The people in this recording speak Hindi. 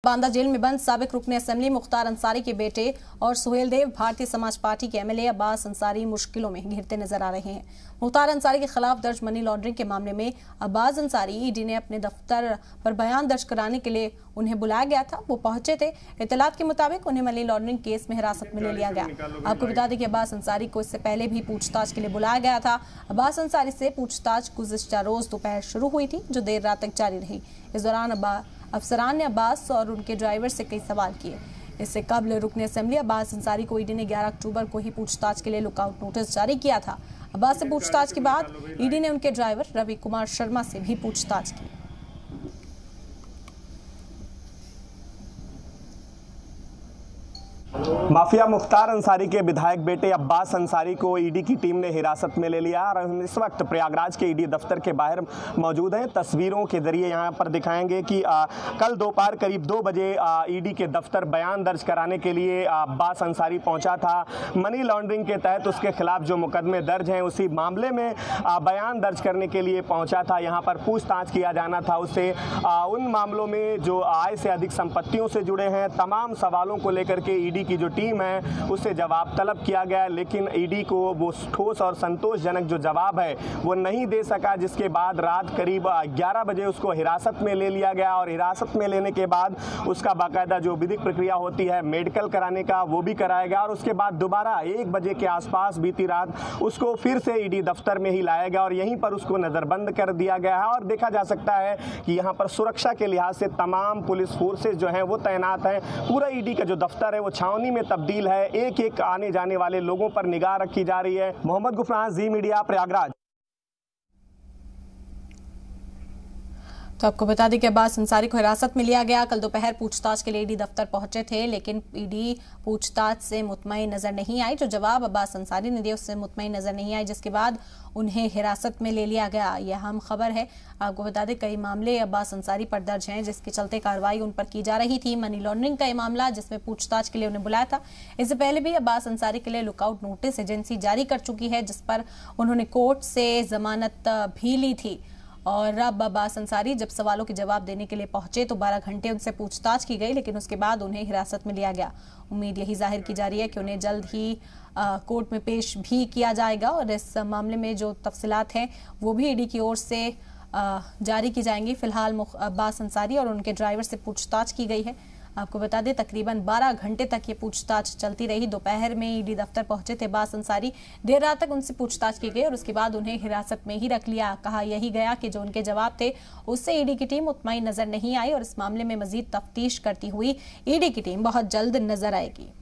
बांदा जेल में बंद साबिक रुकने असेंबली मुख्तार अंसारी के बेटे और सुहेल देव भारतीय समाज पार्टी के एमएलए अब्बास अंसारी मुश्किलों में घिरते नजर आ रहे हैं। मुख्तार अंसारी के खिलाफ दर्ज मनी लॉन्ड्रिंग के मामले में अब्बास अंसारी ईडी ने अपने दफ्तर पर बयान दर्ज कराने के लिए उन्हें बुलाया गया था। वो पहुंचे थे। इत्तलात के मुताबिक उन्हें मनी लॉन्ड्रिंग केस में हिरासत में ले लिया गया। आपको बता दें कि अब्बास अंसारी को इससे पहले भी पूछताछ के लिए बुलाया गया था। अब्बास अंसारी से पूछताछ गुज़िश्ता रोज दोपहर शुरू हुई थी, जो देर रात तक जारी रही। इस दौरान अफसरान ने अब्बास और उनके ड्राइवर से कई सवाल किए। इससे कबल रुकने असेंबली अब्बास अंसारी को ईडी ने 11 अक्टूबर को ही पूछताछ के लिए लुकआउट नोटिस जारी किया था। अब्बास से पूछताछ के बाद ईडी ने उनके ड्राइवर रवि कुमार शर्मा से भी पूछताछ की। माफिया मुख्तार अंसारी के विधायक बेटे अब्बास अंसारी को ईडी की टीम ने हिरासत में ले लिया और हम इस वक्त प्रयागराज के ईडी दफ्तर के बाहर मौजूद हैं। तस्वीरों के जरिए यहां पर दिखाएंगे कि कल दोपहर करीब 2 बजे ईडी के दफ्तर बयान दर्ज कराने के लिए अब्बास अंसारी पहुंचा था। मनी लॉन्ड्रिंग के तहत उसके खिलाफ जो मुकदमे दर्ज हैं उसी मामले में बयान दर्ज करने के लिए पहुंचा था। यहाँ पर पूछताछ किया जाना था उससे। उन मामलों में जो आय से अधिक संपत्तियों से जुड़े हैं, तमाम सवालों को लेकर के ईडी की जो टीम है उससे जवाब तलब किया गया, लेकिन ईडी को वो ठोस और संतोषजनक जो जवाब है वो नहीं दे सका, जिसके बाद रात करीब 11 बजे उसको हिरासत में ले लिया गया। और हिरासत में लेने के बाद उसका बाकायदा जो विधिक प्रक्रिया होती है मेडिकल कराने का वो भी कराया गया और उसके बाद दोबारा 1 बजे के आसपास बीती रात उसको फिर से ईडी दफ्तर में ही लाया गया और यहीं पर उसको नज़रबंद कर दिया गया है। और देखा जा सकता है कि यहाँ पर सुरक्षा के लिहाज से तमाम पुलिस फोर्सेज जो हैं वो तैनात हैं। पूरा ईडी का जो दफ्तर है वो छावनी में तब्दील है। एक एक आने जाने वाले लोगों पर निगाह रखी जा रही है। मोहम्मद गुफरान, जी मीडिया, प्रयागराज। तो आपको बता दें कि अब्बास अंसारी को हिरासत में लिया गया। कल दोपहर पूछताछ के लिए ईडी दफ्तर पहुंचे थे, लेकिन ईडी पूछताछ से मुतमईन नजर नहीं आई। जो जवाब अब्बास अंसारी ने दिया उससे मुतमईन नजर नहीं आई, जिसके बाद उन्हें हिरासत में ले लिया गया। यह अहम खबर है। आपको बता दें कई मामले अब्बास अंसारी पर दर्ज हैं, जिसके चलते कार्रवाई उन पर की जा रही थी। मनी लॉन्ड्रिंग का यह मामला जिसमें पूछताछ के लिए उन्हें बुलाया था। इससे पहले भी अब्बास अंसारी के लिए लुकआउट नोटिस एजेंसी जारी कर चुकी है, जिस पर उन्होंने कोर्ट से जमानत भी ली थी। और अब अब्बास अंसारी जब सवालों के जवाब देने के लिए पहुंचे तो 12 घंटे उनसे पूछताछ की गई, लेकिन उसके बाद उन्हें हिरासत में लिया गया। उम्मीद यही जाहिर की जा रही है कि उन्हें जल्द ही कोर्ट में पेश भी किया जाएगा और इस मामले में जो तफसीलात हैं वो भी ईडी की ओर से जारी की जाएंगी। फिलहाल अब्बास अंसारी और उनके ड्राइवर से पूछताछ की गई है। आपको बता दें तकरीबन 12 घंटे तक ये पूछताछ चलती रही। दोपहर में ईडी दफ्तर पहुंचे थे अब्बास अंसारी। देर रात तक उनसे पूछताछ की गई और उसके बाद उन्हें हिरासत में ही रख लिया। कहा यही गया कि जो उनके जवाब थे उससे ईडी की टीम मुतमईन नजर नहीं आई और इस मामले में मजीद तफ्तीश करती हुई ईडी की टीम बहुत जल्द नजर आएगी।